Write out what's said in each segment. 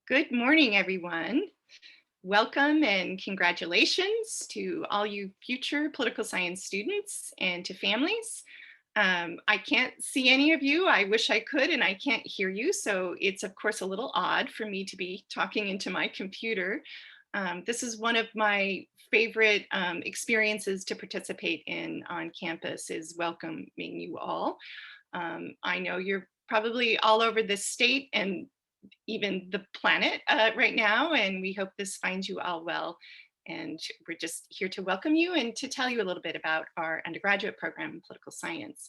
Good morning, everyone. Welcome and congratulations to all you future political science students and to families. I can't see any of you. I wish I could, and I can't hear you. So it's, of course, a little odd for me to be talking into my computer. This is one of my favorite experiences to participate in on campus is welcoming you all. I know you're probably all over this state and even the planet right now, and we hope this finds you all well. And we're just here to welcome you and to tell you a little bit about our undergraduate program in political science.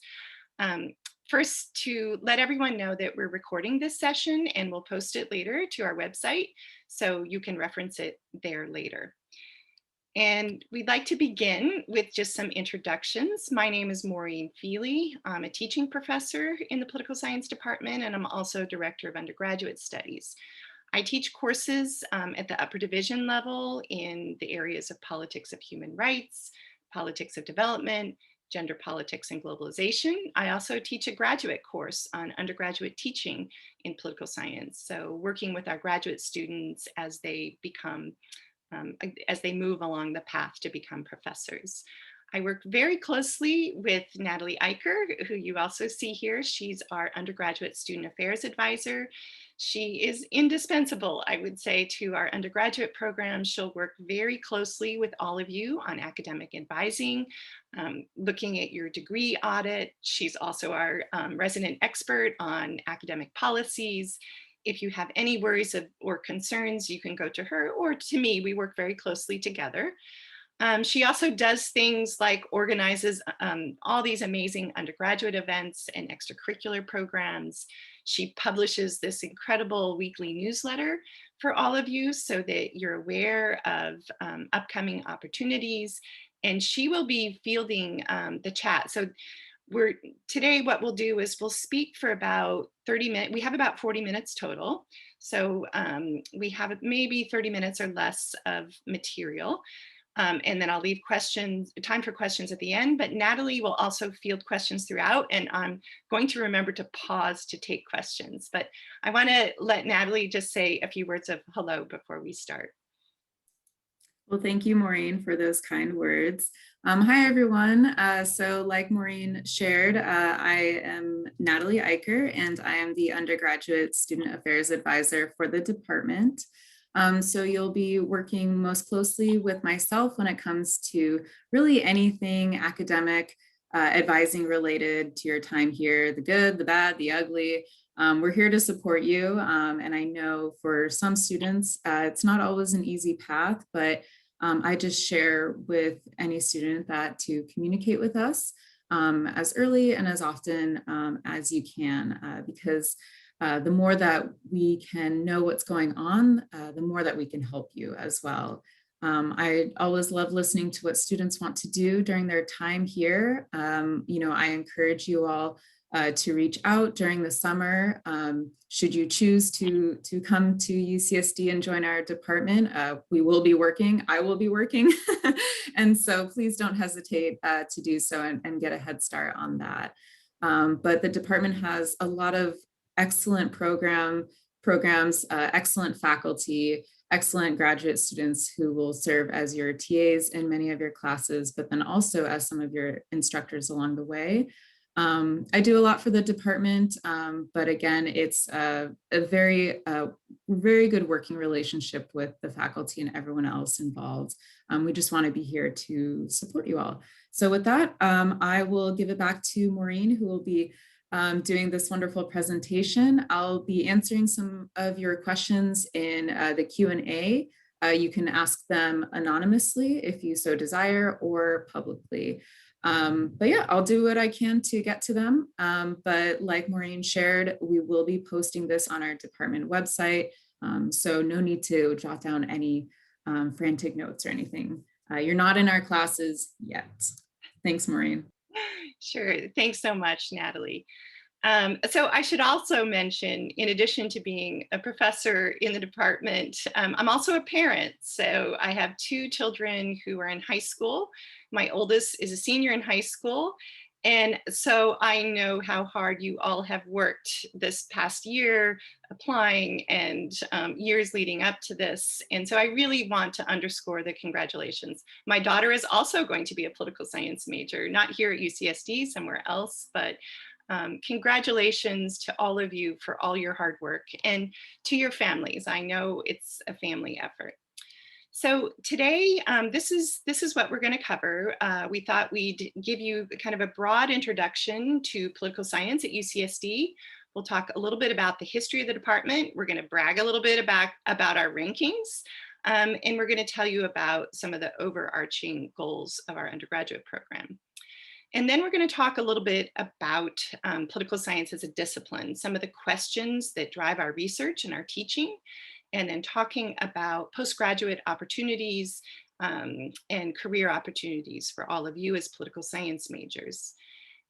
Um, First, to let everyone know that we're recording this session and we'll post it later to our website, so you can reference it there later. And we'd like to begin with just some introductions. My name is Maureen Feeley. I'm a teaching professor in the political science department, and I'm also director of undergraduate studies. I teach courses at the upper division level in the areas of politics of human rights, politics of development, gender politics and globalization. I also teach a graduate course on undergraduate teaching in political science. So working with our graduate students as they move along the path to become professors. I work very closely with Natalie Ikker, who you also see here. She's our undergraduate student affairs advisor. She is indispensable, I would say, to our undergraduate program. She'll work very closely with all of you on academic advising, looking at your degree audit. She's also our resident expert on academic policies. If you have any worries or concerns, you can go to her or to me. We work very closely together. She also does things like organizes all these amazing undergraduate events and extracurricular programs. She publishes this incredible weekly newsletter for all of you so that you're aware of upcoming opportunities. And she will be fielding the chat. So today what we'll do is we'll speak for about 30 minutes. We have about 40 minutes total. So we have maybe 30 minutes or less of material. And then I'll leave time for questions at the end, but Natalie will also field questions throughout, and I'm going to remember to pause to take questions. But I want to let Natalie just say a few words of hello before we start. Well, thank you, Maureen, for those kind words. Hi, everyone. So like Maureen shared, I am Natalie Ikker, and I am the Undergraduate Student Affairs Advisor for the department. So you'll be working most closely with myself when it comes to really anything academic, advising related to your time here, the good, the bad, the ugly. We're here to support you. And I know for some students, it's not always an easy path, but I just share with any student that to communicate with us as early and as often as you can, because the more that we can know what's going on, the more that we can help you as well. I always love listening to what students want to do during their time here. I encourage you all to reach out during the summer. Should you choose to come to UCSD and join our department, we will be working, I will be working. And so please don't hesitate to do so and get a head start on that. But the department has a lot of excellent programs, excellent faculty, excellent graduate students who will serve as your TAs in many of your classes, but then also as some of your instructors along the way. I do a lot for the department, but again, it's a very good working relationship with the faculty and everyone else involved. We just want to be here to support you all. So with that, I will give it back to Maureen, who will be doing this wonderful presentation. I'll be answering some of your questions in the Q&A. You can ask them anonymously if you so desire, or publicly. But yeah, I'll do what I can to get to them. But like Maureen shared, we will be posting this on our department website. So no need to jot down any frantic notes or anything. You're not in our classes yet. Thanks, Maureen. Sure. Thanks so much, Natalie. So I should also mention, in addition to being a professor in the department, I'm also a parent. So I have two children who are in high school. My oldest is a senior in high school, And so I know how hard you all have worked this past year applying and years leading up to this. And so I really want to underscore the congratulations. My daughter is also going to be a political science major, not here at UCSD, somewhere else, but congratulations to all of you for all your hard work, and to your families. I know it's a family effort. So today, this is what we're going to cover. We thought we'd give you kind of a broad introduction to political science at UCSD. We'll talk a little bit about the history of the department. We're going to brag a little bit about our rankings. And we're going to tell you about some of the overarching goals of our undergraduate program. And then we're going to talk a little bit about political science as a discipline, some of the questions that drive our research and our teaching, and then talking about postgraduate opportunities and career opportunities for all of you as political science majors.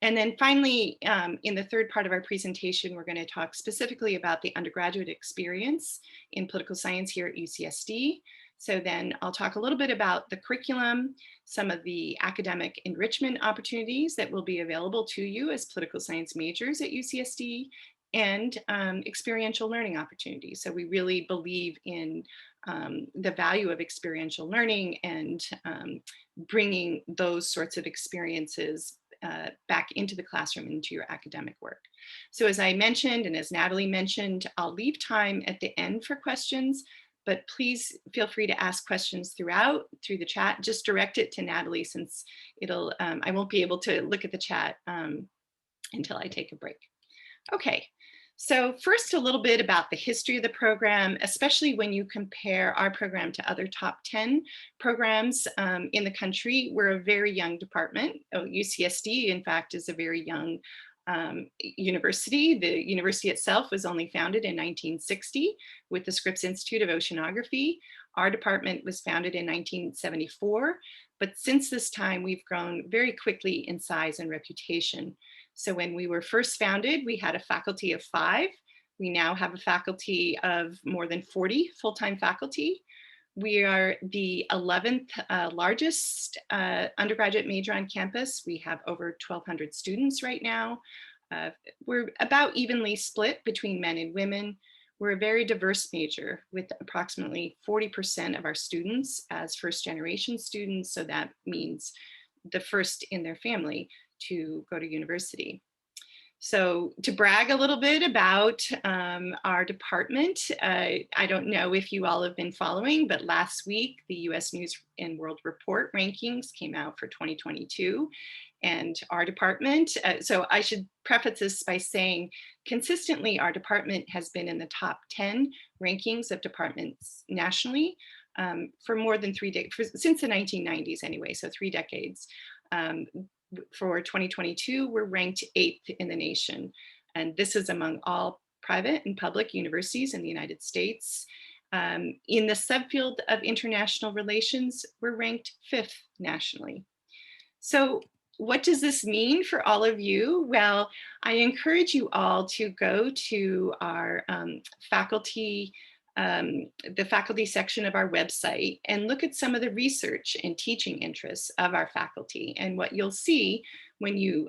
And then finally, in the third part of our presentation, we're going to talk specifically about the undergraduate experience in political science here at UCSD. So then I'll talk a little bit about the curriculum, some of the academic enrichment opportunities that will be available to you as political science majors at UCSD, and experiential learning opportunities. So we really believe in the value of experiential learning and bringing those sorts of experiences back into the classroom, into your academic work. So as I mentioned, and as Natalie mentioned, I'll leave time at the end for questions, but please feel free to ask questions through the chat. Just direct it to Natalie, since I won't be able to look at the chat until I take a break. Okay, so first a little bit about the history of the program, especially when you compare our program to other top 10 programs in the country. We're a very young department. UCSD, in fact, is a very young university. The university itself was only founded in 1960 with the Scripps Institute of Oceanography. Our department was founded in 1974, but since this time, we've grown very quickly in size and reputation. So when we were first founded, we had a faculty of 5. We now have a faculty of more than 40 full-time faculty. We are the 11th largest undergraduate major on campus. We have over 1,200 students right now. We're about evenly split between men and women. We're a very diverse major with approximately 40% of our students as first-generation students. So that means the first in their family to go to university. So to brag a little bit about our department, I don't know if you all have been following, but last week the US News and World Report rankings came out for 2022. And our department, so I should preface this by saying consistently our department has been in the top 10 rankings of departments nationally for more than 3 decades, since the 1990s anyway, so 3 decades. For 2022, we're ranked 8th in the nation. And this is among all private and public universities in the United States. In the subfield of international relations, we're ranked 5th nationally. So what does this mean for all of you? Well, I encourage you all to go to our faculty the faculty section of our website and look at some of the research and teaching interests of our faculty. And what you'll see when you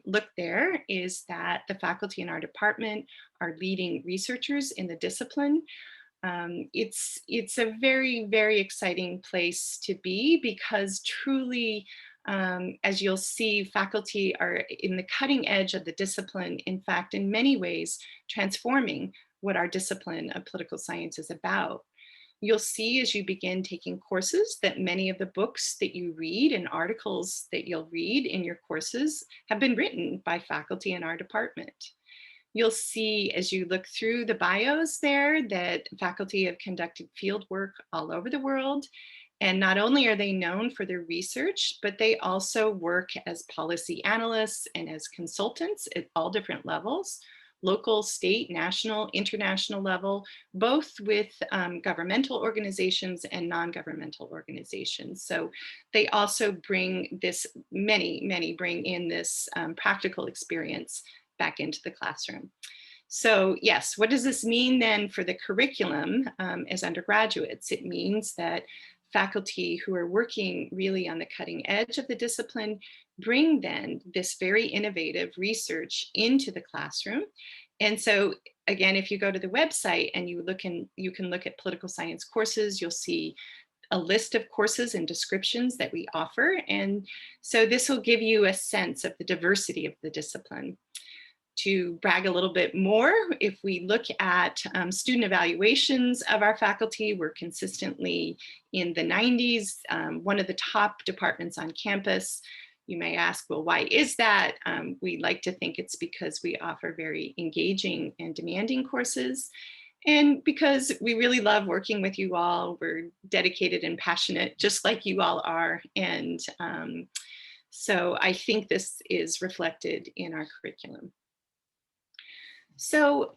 look there is that the faculty in our department are leading researchers in the discipline. It's a very, very exciting place to be, because truly, as you'll see, faculty are in the cutting edge of the discipline, in fact, in many ways, transforming what our discipline of political science is about. You'll see as you begin taking courses that many of the books that you read and articles that you'll read in your courses have been written by faculty in our department. You'll see as you look through the bios there that faculty have conducted field work all over the world. And not only are they known for their research, but they also work as policy analysts and as consultants at all different levels: local, state, national, international level, both with governmental organizations and non-governmental organizations. So they also bring this, many bring in this practical experience back into the classroom. So yes, what does this mean then for the curriculum as undergraduates? It means that faculty who are working really on the cutting edge of the discipline bring then this very innovative research into the classroom. And so again, if you go to the website and you can look at political science courses, you'll see a list of courses and descriptions that we offer. And so this will give you a sense of the diversity of the discipline. To brag a little bit more, if we look at student evaluations of our faculty, we're consistently in the 90s, one of the top departments on campus. You may ask, well, why is that? We like to think it's because we offer very engaging and demanding courses, and because we really love working with you all. We're dedicated and passionate, just like you all are. And so I think this is reflected in our curriculum. So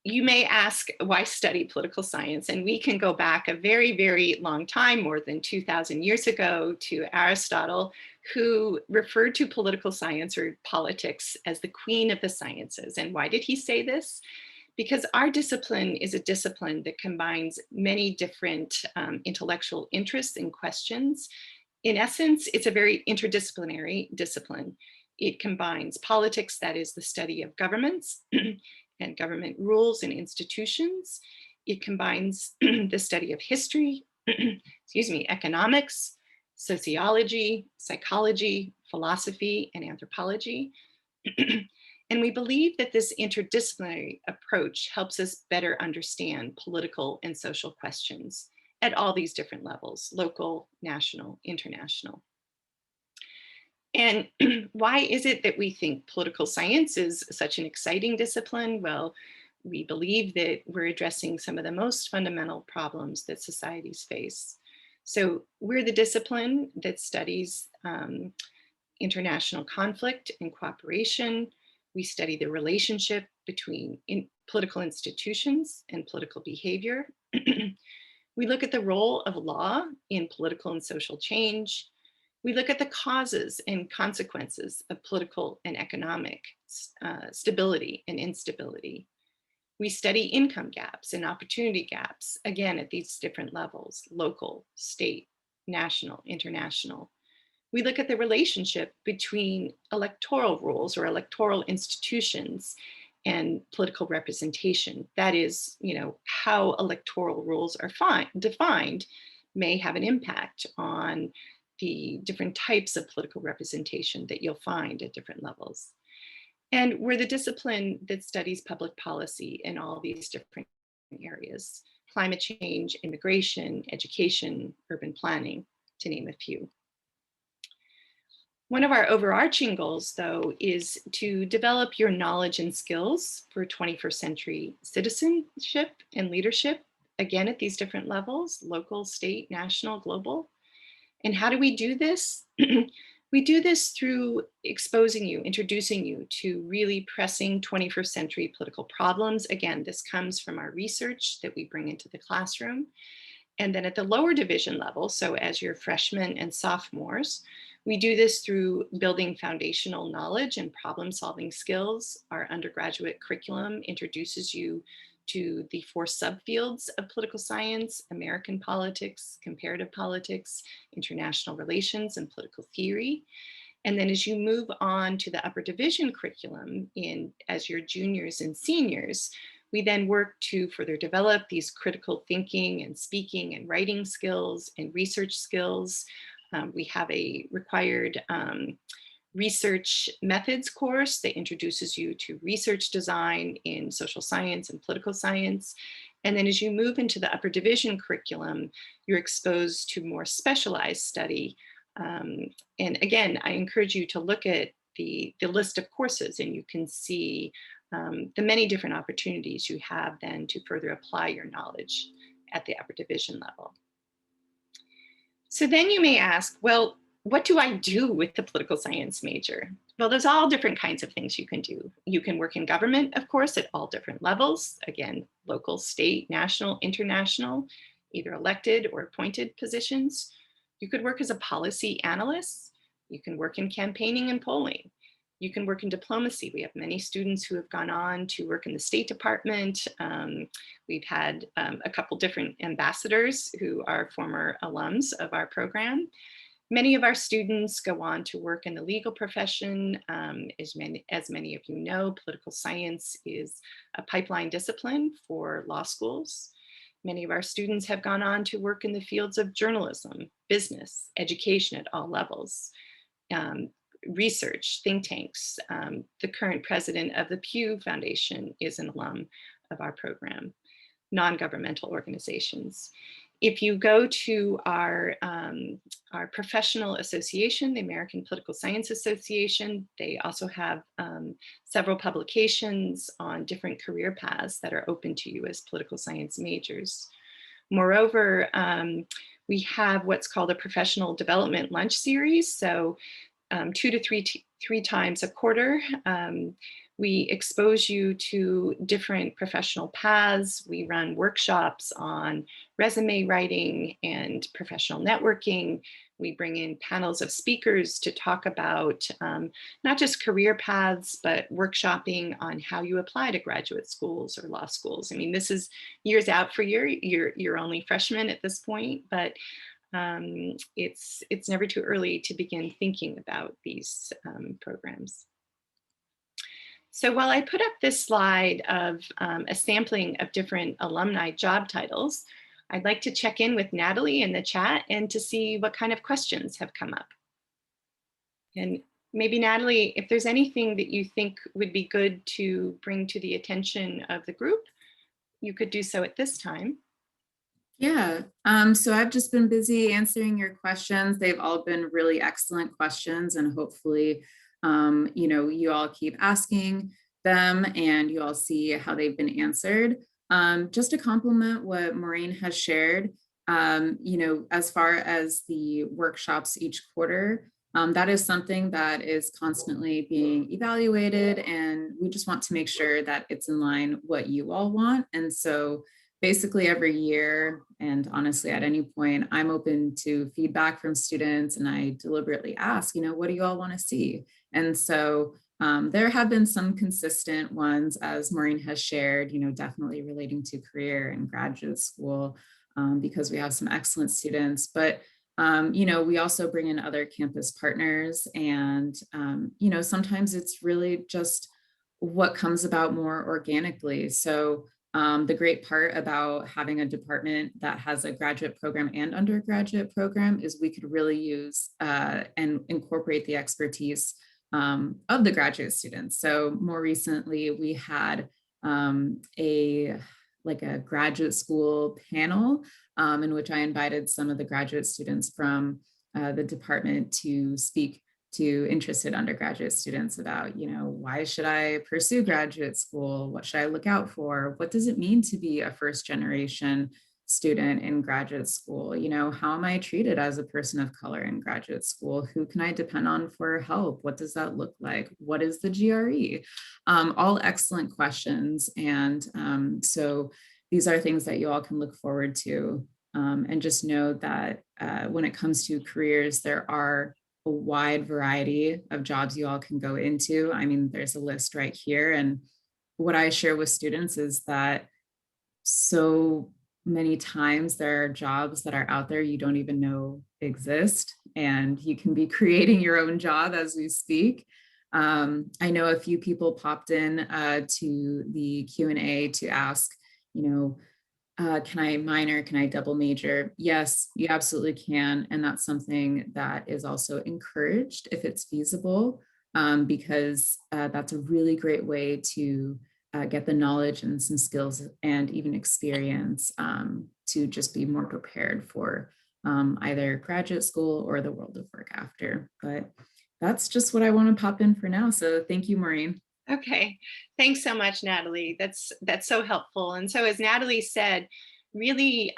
you may ask, why study political science? And we can go back a very, very long time, more than 2,000 years ago, to Aristotle, who referred to political science or politics as the queen of the sciences. And why did he say this? Because our discipline is a discipline that combines many different intellectual interests and questions. In essence, it's a very interdisciplinary discipline. It combines politics, that is the study of governments, and government rules and institutions. It combines the study of history, excuse me, economics, sociology, psychology, philosophy, and anthropology. And we believe that this interdisciplinary approach helps us better understand political and social questions at all these different levels: local, national, international. And why is it that we think political science is such an exciting discipline? Well, we believe that we're addressing some of the most fundamental problems that societies face. So we're the discipline that studies international conflict and cooperation. We study the relationship between political institutions and political behavior. We look at the role of law in political and social change. We look at the causes and consequences of political and economic stability and instability. We study income gaps and opportunity gaps, again, at these different levels: local, state, national, international. We look at the relationship between electoral rules or electoral institutions and political representation. That is, how electoral rules are defined may have an impact on the different types of political representation that you'll find at different levels. And we're the discipline that studies public policy in all these different areas: climate change, immigration, education, urban planning, to name a few. One of our overarching goals, though, is to develop your knowledge and skills for 21st century citizenship and leadership, again, at these different levels: local, state, national, global. And how do we do this? We do this through exposing you, introducing you to really pressing 21st century political problems. Again, this comes from our research that we bring into the classroom. And then at the lower division level, so as your freshmen and sophomores, we do this through building foundational knowledge and problem-solving skills. Our undergraduate curriculum introduces you to the 4 subfields of political science: American politics, comparative politics, international relations, and political theory. And then as you move on to the upper division curriculum as your juniors and seniors, we then work to further develop these critical thinking and speaking and writing skills and research skills. We have a required research methods course that introduces you to research design in social science and political science. And then as you move into the upper division curriculum, you're exposed to more specialized study. And again, I encourage you to look at the list of courses, and you can see the many different opportunities you have then to further apply your knowledge at the upper division level. So then you may ask, well, what do I do with the political science major? Well, there's all different kinds of things you can do. You can work in government, of course, at all different levels. Again, local, state, national, international, either elected or appointed positions. You could work as a policy analyst. You can work in campaigning and polling. You can work in diplomacy. We have many students who have gone on to work in the State Department. We've had a couple different ambassadors who are former alums of our program. Many of our students go on to work in the legal profession. As many of you know, political science is a pipeline discipline for law schools. Many of our students have gone on to work in the fields of journalism, business, education at all levels, research, think tanks. The current president of the Pew Foundation is an alum of our program, non-governmental organizations. If you go to our professional association, the American Political Science Association, they also have several publications on different career paths that are open to you as political science majors. Moreover, we have what's called a professional development lunch series. So 2 to 3 times a quarter, we expose you to different professional paths. We run workshops on resume writing and professional networking. We bring in panels of speakers to talk about not just career paths, but workshopping on how you apply to graduate schools or law schools. I mean, this is years out for you. You're only freshmen at this point, but it's never too early to begin thinking about these programs. So while I put up this slide of a sampling of different alumni job titles, I'd like to check in with Natalie in the chat and to see what kind of questions have come up. And maybe Natalie, if there's anything that you think would be good to bring to the attention of the group, you could do so at this time. Yeah, so I've just been busy answering your questions. They've all been really excellent questions, and hopefully, you all keep asking them and you all see how they've been answered. Just to complement what Maureen has shared, as far as the workshops each quarter, that is something that is constantly being evaluated, and we just want to make sure that it's in line what you all want. And so basically every year, and honestly at any point, I'm open to feedback from students, and I deliberately ask, what do you all want to see? And so there have been some consistent ones, as Maureen has shared, definitely relating to career and graduate school, because we have some excellent students. But we also bring in other campus partners, and sometimes it's really just what comes about more organically. So the great part about having a department that has a graduate program and undergraduate program is we could really use and incorporate the expertise of the graduate students. So more recently, we had a graduate school panel in which I invited some of the graduate students from the department to speak to interested undergraduate students about, why should I pursue graduate school? What should I look out for? What does it mean to be a first generation student in graduate school? How am I treated as a person of color in graduate school? Who can I depend on for help? What does that look like? What is the GRE? All excellent questions. And so these are things that you all can look forward to. And just know that when it comes to careers, there are a wide variety of jobs you all can go into. I mean, there's a list right here. And what I share with students is that so many times there are jobs that are out there you don't even know exist, and you can be creating your own job as we speak. I know a few people popped in to the Q&A to ask, can I minor? Can I double major? Yes, you absolutely can. And that's something that is also encouraged if it's feasible, because that's a really great way to get the knowledge and some skills and even experience to just be more prepared for either graduate school or the world of work after. But that's just what I want to pop in for now. So thank you, Maureen. Okay, thanks so much, Natalie. That's so helpful. And so as Natalie said, really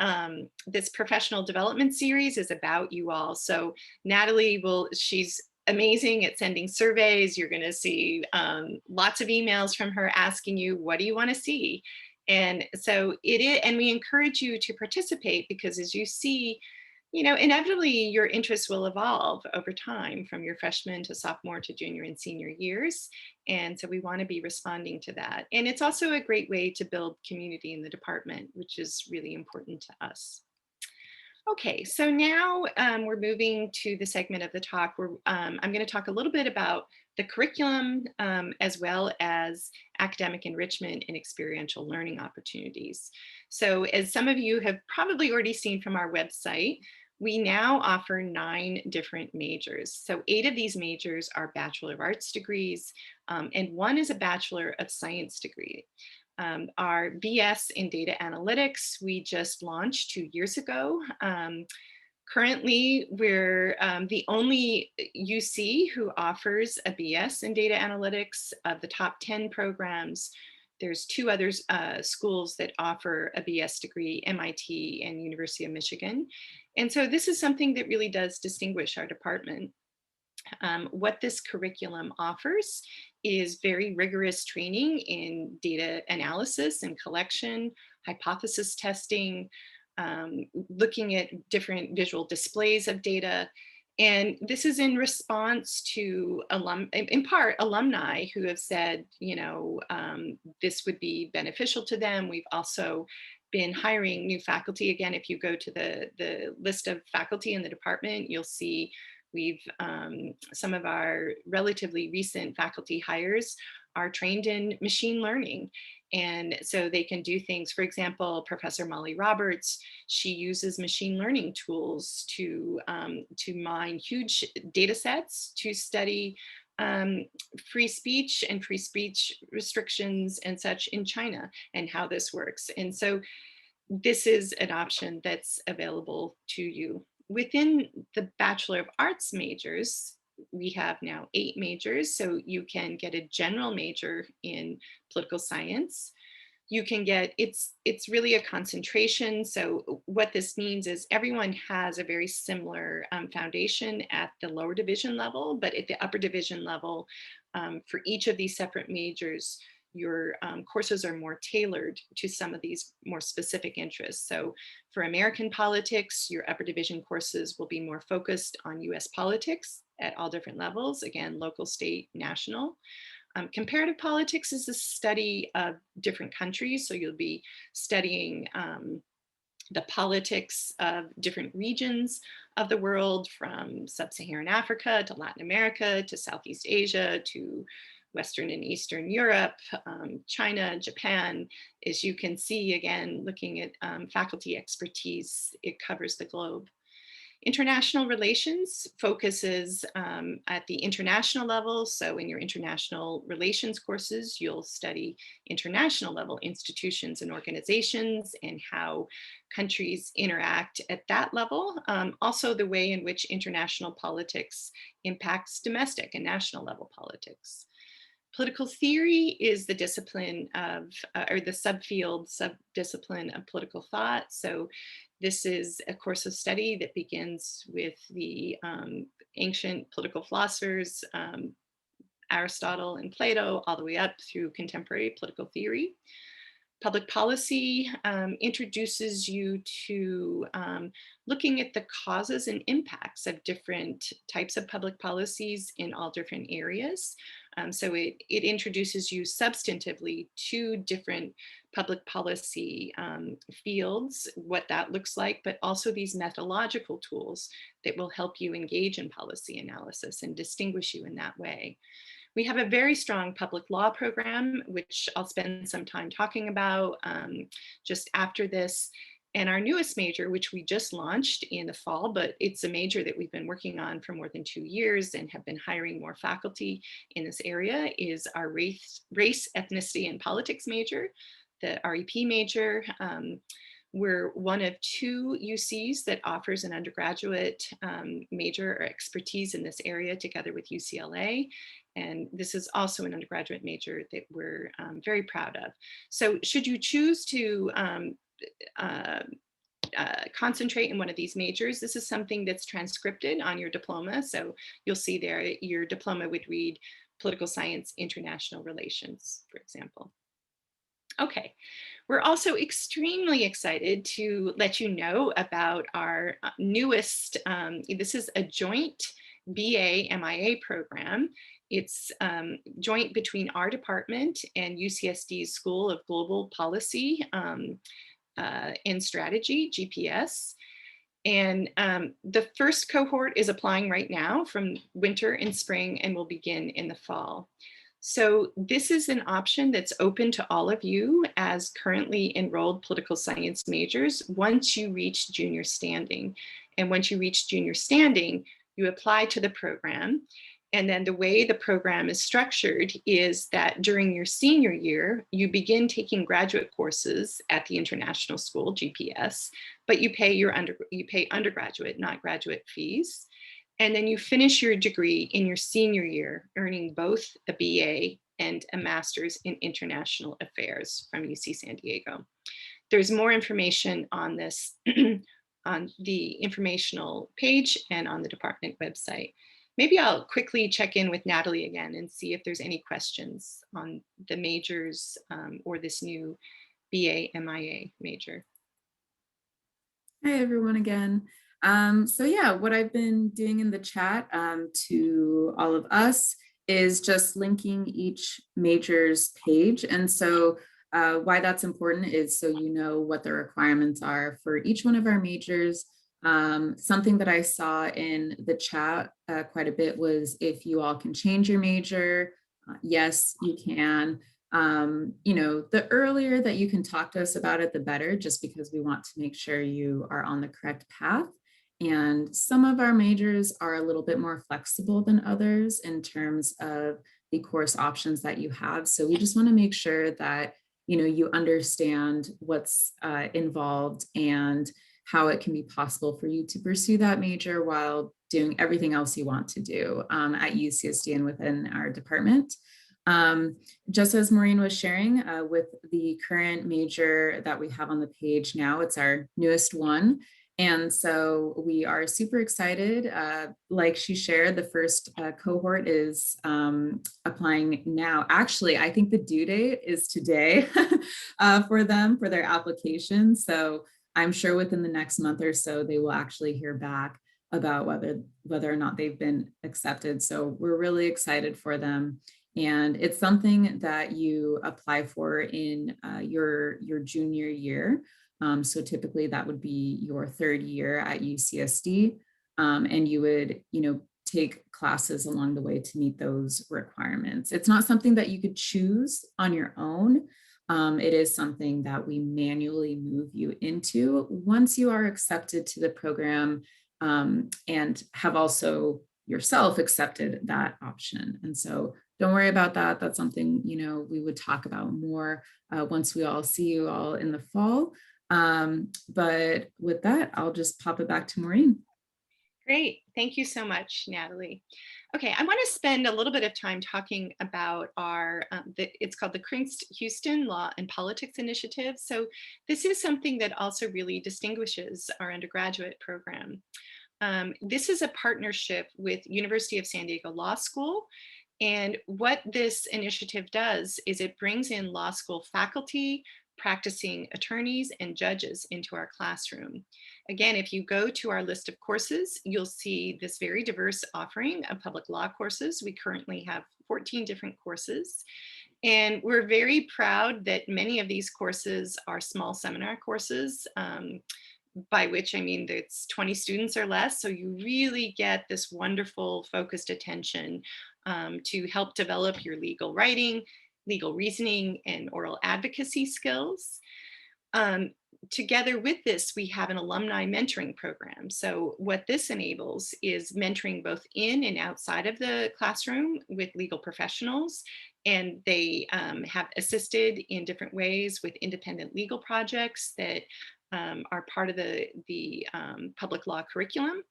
this professional development series is about you all. So Natalie she's amazing at sending surveys. You're going to see lots of emails from her asking you, what do you want to see? And so it is, and we encourage you to participate, because as you see, inevitably your interests will evolve over time from your freshman to sophomore to junior and senior years. And so we want to be responding to that. And it's also a great way to build community in the department, which is really important to us. Okay, so now we're moving to the segment of the talk where I'm going to talk a little bit about the curriculum as well as academic enrichment and experiential learning opportunities. So as some of you have probably already seen from our website, we now offer 9 different majors. So 8 of these majors are Bachelor of Arts degrees, and 1 is a Bachelor of Science degree. Our BS in data analytics, we just launched 2 years ago. Currently, we're the only UC who offers a BS in data analytics. Of the top 10 programs, there's 2 other schools that offer a BS degree, MIT and University of Michigan. And so this is something that really does distinguish our department. What this curriculum offers is very rigorous training in data analysis and collection, hypothesis testing, looking at different visual displays of data. And this is in response to in part, alumni who have said, this would be beneficial to them. We've also been hiring new faculty. Again, if you go to the list of faculty in the department, you'll see we've some of our relatively recent faculty hires are trained in machine learning. And so they can do things, for example, Professor Molly Roberts, she uses machine learning tools to mine huge data sets to study free speech and free speech restrictions and such in China and how this works. And so this is an option that's available to you. Within the Bachelor of Arts majors, we have now 8 majors. So you can get a general major in political science. You can get, it's really a concentration. So what this means is everyone has a very similar foundation at the lower division level, but at the upper division level, for each of these separate majors, your courses are more tailored to some of these more specific interests. So for American politics, your upper division courses will be more focused on US politics at all different levels, again, local, state, national. Comparative politics is a study of different countries. So you'll be studying the politics of different regions of the world, from sub-Saharan Africa to Latin America to Southeast Asia to Western and Eastern Europe, China, Japan. As you can see, again, looking at faculty expertise, it covers the globe. International relations focuses at the international level. So in your international relations courses, you'll study international level institutions and organizations and how countries interact at that level. Also the way in which international politics impacts domestic and national level politics. Political theory is the discipline of, or the subdiscipline of political thought. So this is a course of study that begins with the ancient political philosophers, Aristotle and Plato, all the way up through contemporary political theory. Public policy introduces you to looking at the causes and impacts of different types of public policies in all different areas. So it introduces you substantively to different public policy fields, what that looks like, but also these methodological tools that will help you engage in policy analysis and distinguish you in that way. We have a very strong public law program, which I'll spend some time talking about just after this. And our newest major, which we just launched in the fall, but it's a major that we've been working on for more than 2 years and have been hiring more faculty in this area, is our race, ethnicity, and politics major, the REP major. We're one of 2 UCs that offers an undergraduate major or expertise in this area together with UCLA. And this is also an undergraduate major that we're very proud of. So should you choose to concentrate in one of these majors, this is something that's transcripted on your diploma. So you'll see there your diploma would read political science, international relations, for example. Okay, we're also extremely excited to let you know about our newest, this is a joint BA MIA program. It's joint between our department and UCSD's School of Global Policy and Strategy, GPS. And the first cohort is applying right now from winter and spring and will begin in the fall. So this is an option that's open to all of you as currently enrolled political science majors once you reach junior standing. And once you reach junior standing, you apply to the program. And then the way the program is structured is that during your senior year, you begin taking graduate courses at the international school, GPS, but you pay undergraduate, not graduate fees. And then you finish your degree in your senior year, earning both a BA and a master's in international affairs from UC San Diego. There's more information on this on the informational page and on the department website. Maybe I'll quickly check in with Natalie again and see if there's any questions on the majors or this new BA MIA major. Hi, everyone again. So yeah, what I've been doing in the chat to all of us is just linking each major's page. And so why that's important is so you know what the requirements are for each one of our majors. Something that I saw in the chat quite a bit was if you all can change your major. Yes, you can. You know, the earlier that you can talk to us about it, the better, just because we want to make sure you are on the correct path. And some of our majors are a little bit more flexible than others in terms of the course options that you have. So we just want to make sure that, you know, you understand what's involved and how it can be possible for you to pursue that major while doing everything else you want to do at UCSD and within our department. Just as Maureen was sharing with the current major that we have on the page now, it's our newest one. And so we are super excited. Like she shared, the first cohort is applying now. Actually, I think the due date is today for them, for their application. So I'm sure within the next month or so, they will actually hear back about whether or not they've been accepted. So we're really excited for them. And it's something that you apply for in your junior year. So typically that would be your third year at UCSD. And you would, you know, take classes along the way to meet those requirements. It's not something that you could choose on your own. It is something that we manually move you into once you are accepted to the program and have also yourself accepted that option. And so don't worry about that. That's something, you know, we would talk about more once we all see you all in the fall. But with that, I'll just pop it back to Maureen. Great. Thank you so much, Natalie. Okay, I want to spend a little bit of time talking about our, it's called the Krinks Houston Law and Politics Initiative. So this is something that also really distinguishes our undergraduate program. This is a partnership with University of San Diego Law School. And what this initiative does is it brings in law school faculty, practicing attorneys, and judges into our classroom. Again, if you go to our list of courses, you'll see this very diverse offering of public law courses. We currently have 14 different courses. And we're very proud that many of these courses are small seminar courses, by which I mean it's 20 students or less. So you really get this wonderful focused attention to help develop your legal writing, legal reasoning, and oral advocacy skills. Together with this, we have an alumni mentoring program. So what this enables is mentoring both in and outside of the classroom with legal professionals. And they have assisted in different ways with independent legal projects that are part of the public law curriculum.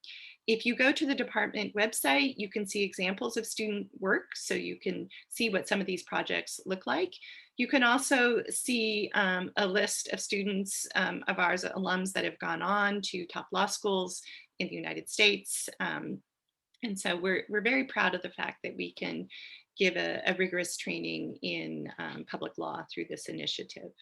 If you go to the department website, you can see examples of student work, so you can see what some of these projects look like. You can also see a list of students of ours, alums that have gone on to top law schools in the United States. And so we're very proud of the fact that we can give a rigorous training in public law through this initiative.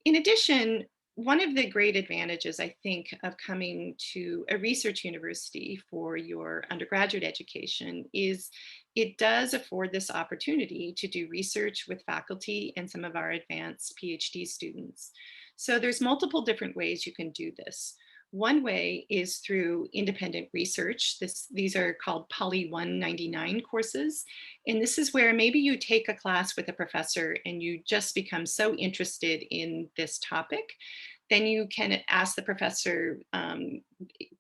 In addition, one of the great advantages, I think, of coming to a research university for your undergraduate education is it does afford this opportunity to do research with faculty and some of our advanced PhD students. So there's multiple different ways you can do this. One way is through independent research. These are called Poly 199 courses. And this is where maybe you take a class with a professor and you just become so interested in this topic. Then you can ask the professor,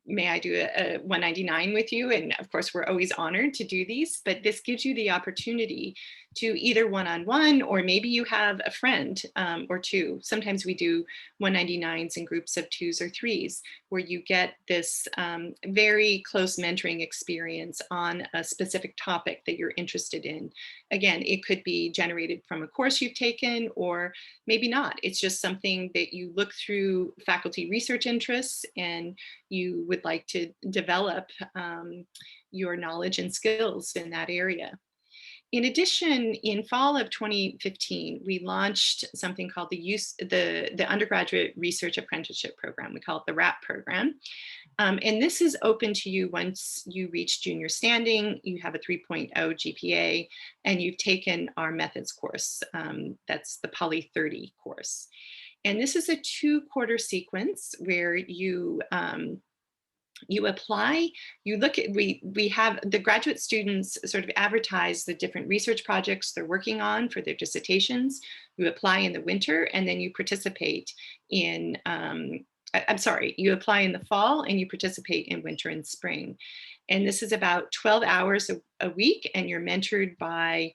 may I do a 199 with you? And of course, we're always honored to do these, but this gives you the opportunity to either one-on-one, or maybe you have a friend or two. Sometimes we do 199s in groups of 2s or 3s, where you get this very close mentoring experience on a specific topic that you're interested in. Again, it could be generated from a course you've taken, or maybe not. It's just something that you look through faculty research interests and you would like to develop your knowledge and skills in that area. In addition, in fall of 2015, we launched something called the Undergraduate Research Apprenticeship Program. We call it the RAP program. And this is open to you once you reach junior standing, you have a 3.0 GPA, and you've taken our methods course. That's the Poly 30 course. And this is a 2-quarter sequence where you apply, you look at, we have the graduate students sort of advertise the different research projects they're working on for their dissertations. You apply in the winter, and then you participate in, I'm sorry, you apply in the fall and you participate in winter and spring. And this is about 12 hours a week, and you're mentored by,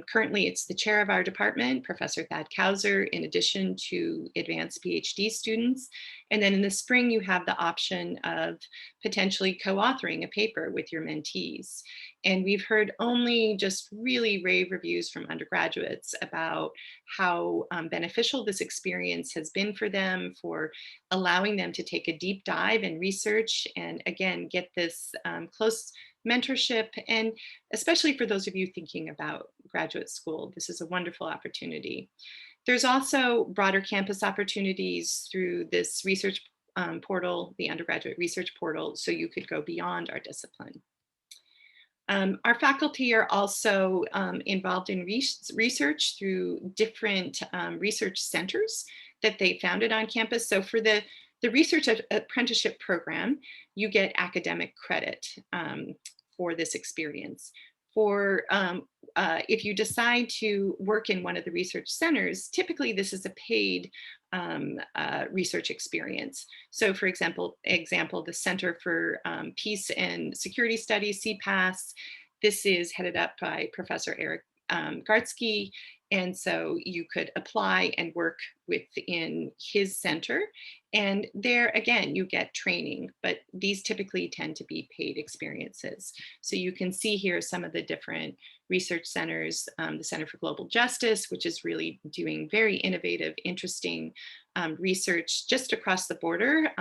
currently it's the chair of our department, Professor Thad Kauser, in addition to advanced PhD students. And then in the spring, you have the option of potentially co-authoring a paper with your mentees. And we've heard only just really rave reviews from undergraduates about how beneficial this experience has been for them, for allowing them to take a deep dive in research and again, get this close mentorship. And especially for those of you thinking about graduate school, this is a wonderful opportunity. There's also broader campus opportunities through this research portal, the undergraduate research portal, so you could go beyond our discipline. Our faculty are also involved in research through different research centers that they founded on campus. So for the research apprenticeship program, you get academic credit for this experience. For if you decide to work in one of the research centers, typically this is a paid research experience. So for example, the Center for Peace and Security Studies, CPAS, this is headed up by Professor Eric Gartsky. And so you could apply and work within his center. And there, again, you get training, but these typically tend to be paid experiences. So you can see here some of the different research centers, the Center for Global Justice, which is really doing very innovative, interesting research just across the border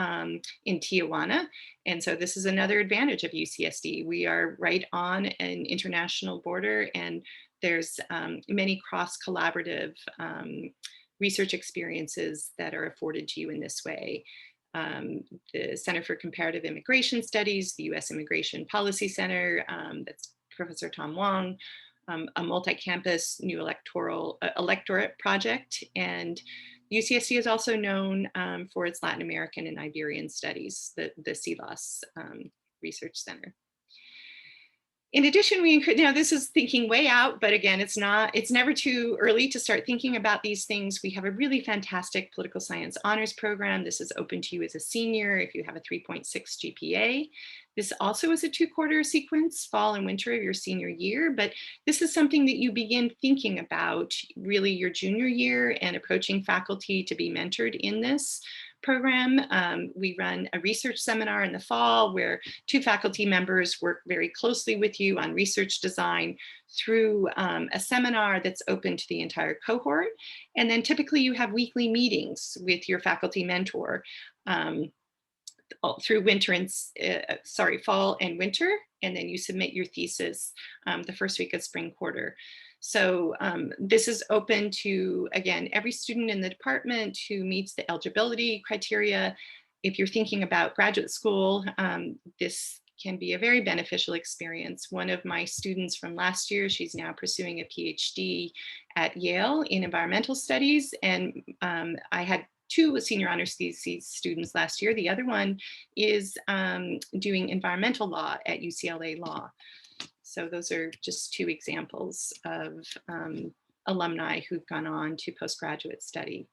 in Tijuana. And so this is another advantage of UCSD. We are right on an international border, and there's many cross-collaborative research experiences that are afforded to you in this way. The Center for Comparative Immigration Studies, the U.S. Immigration Policy Center, that's Professor Tom Wong, a multi-campus new electorate project, and UCSD is also known for its Latin American and Iberian studies, the CELOS Research Center. In addition, we encourage, now this is thinking way out, but again, it's never too early to start thinking about these things. We have a really fantastic political science honors program. This is open to you as a senior if you have a 3.6 GPA. This also is a 2-quarter sequence, fall and winter of your senior year, but this is something that you begin thinking about really your junior year and approaching faculty to be mentored in this program. We run a research seminar in the fall where 2 faculty members work very closely with you on research design through a seminar that's open to the entire cohort. And then typically you have weekly meetings with your faculty mentor through fall and winter, and then you submit your thesis the first week of spring quarter. So this is open to, again, every student in the department who meets the eligibility criteria. If you're thinking about graduate school, this can be a very beneficial experience. One of my students from last year, she's now pursuing a PhD at Yale in environmental studies, and I had two senior honors thesis students last year. The other one is doing environmental law at UCLA Law. So those are just two examples of alumni who've gone on to postgraduate study.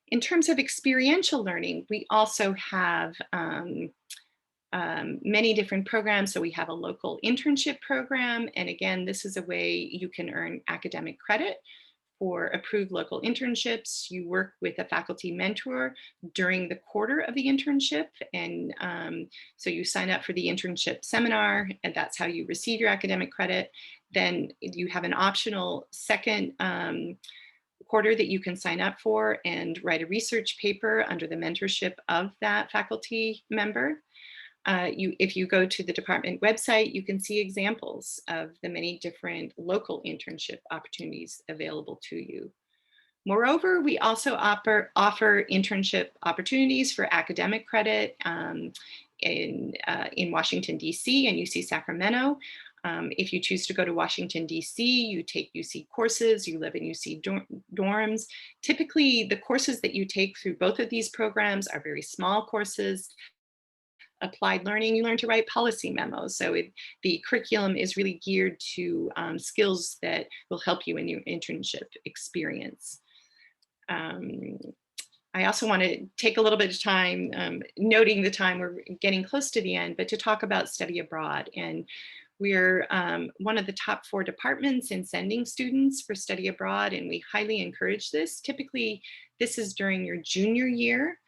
In terms of experiential learning, we also have many different programs. So we have a local internship program. And again, this is a way you can earn academic credit for approved local internships. You work with a faculty mentor during the quarter of the internship. And so you sign up for the internship seminar, and that's how you receive your academic credit. Then you have an optional second quarter that you can sign up for and write a research paper under the mentorship of that faculty member. If you go to the department website, you can see examples of the many different local internship opportunities available to you. Moreover, we also offer internship opportunities for academic credit in Washington, DC and UC Sacramento. If you choose to go to Washington, DC, you take UC courses, you live in UC dorms. Typically, the courses that you take through both of these programs are very small courses. Applied learning, you learn to write policy memos. So the curriculum is really geared to skills that will help you in your internship experience. I also want to take a little bit of time, noting the time, we're getting close to the end, but to talk about study abroad. And we're one of the top 4 departments in sending students for study abroad, and we highly encourage this. Typically, this is during your junior year.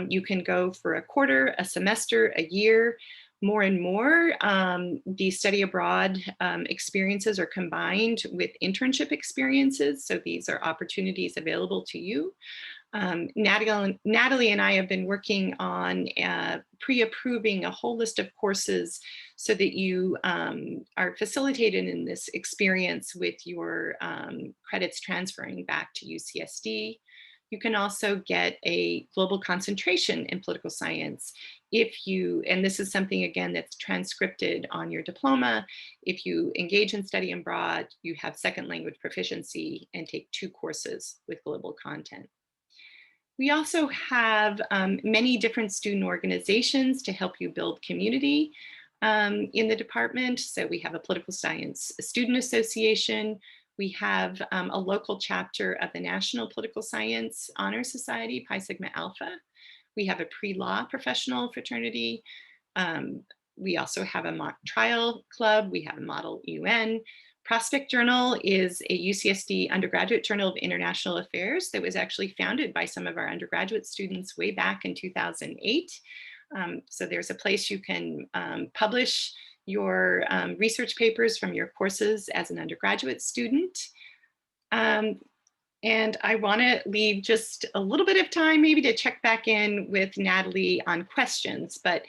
You can go for a quarter, a semester, a year. More and more, the study abroad experiences are combined with internship experiences. So these are opportunities available to you. Natalie and I have been working on pre-approving a whole list of courses so that you are facilitated in this experience with your credits transferring back to UCSD. You can also get a global concentration in political science if you, and this is something again that's transcripted on your diploma, if you engage in study abroad, you have second language proficiency and take 2 courses with global content. We also have many different student organizations to help you build community in the department. So we have a political science student association. We have a local chapter of the National Political Science Honor Society, Pi Sigma Alpha. We have a pre-law professional fraternity. We also have a mock trial club. We have a model UN. Prospect Journal is a UCSD undergraduate journal of international affairs that was actually founded by some of our undergraduate students way back in 2008. So there's a place you can publish your research papers from your courses as an undergraduate student. And I want to leave just a little bit of time maybe to check back in with Natalie on questions, but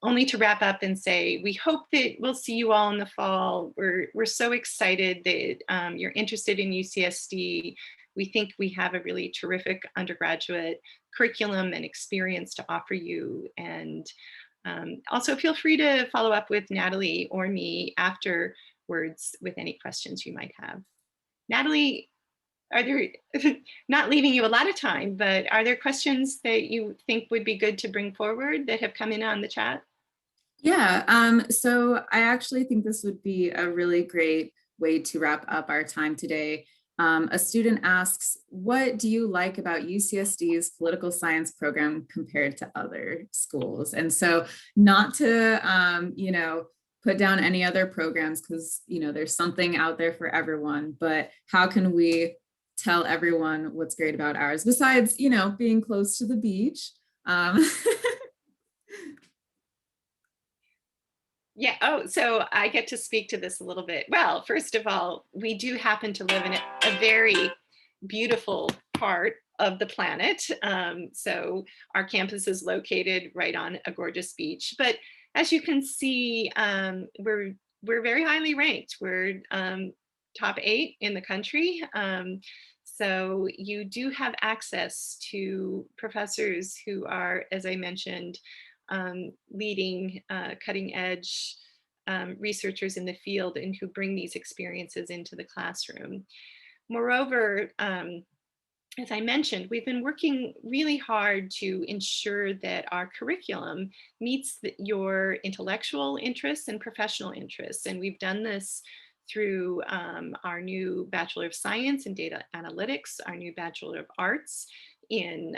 only to wrap up and say, we hope that we'll see you all in the fall. We're so excited that you're interested in UCSD. We think we have a really terrific undergraduate curriculum and experience to offer you. And also feel free to follow up with Natalie or me afterwards with any questions you might have. Natalie, are there, not leaving you a lot of time, but are there questions that you think would be good to bring forward that have come in on the chat? Yeah, so I actually think this would be a really great way to wrap up our time today. A student asks, what do you like about UCSD's political science program compared to other schools? And so not to, you know, put down any other programs because, you know, there's something out there for everyone, but how can we tell everyone what's great about ours besides, you know, being close to the beach? Yeah, oh, so I get to speak to this a little bit. Well, first of all, we do happen to live in a very beautiful part of the planet. So our campus is located right on a gorgeous beach. But as you can see, we're very highly ranked. We're top 8 in the country. So you do have access to professors who are, as I mentioned, leading cutting edge researchers in the field and who bring these experiences into the classroom. Moreover, as I mentioned, we've been working really hard to ensure that our curriculum meets your intellectual interests and professional interests. And we've done this through our new Bachelor of Science in Data Analytics, our new Bachelor of Arts in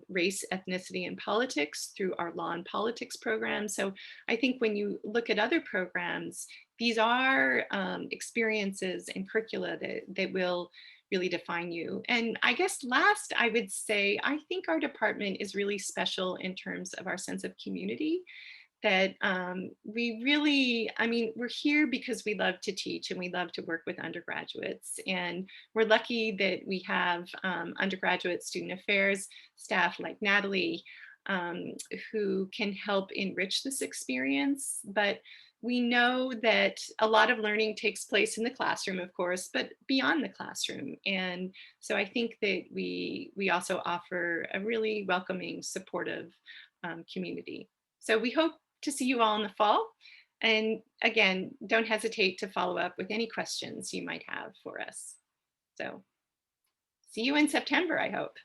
Race, Ethnicity, and Politics through our Law and Politics program. So I think when you look at other programs, these are experiences and curricula that will really define you. And I guess last, I would say, I think our department is really special in terms of our sense of community, that we really, I mean, we're here because we love to teach and we love to work with undergraduates. And we're lucky that we have undergraduate student affairs staff like Natalie, um, who can help enrich this experience. But we know that a lot of learning takes place in the classroom, of course, but beyond the classroom. And so I think that we also offer a really welcoming, supportive community. So we hope to see you all in the fall. And again, don't hesitate to follow up with any questions you might have for us. So see you in September, I hope.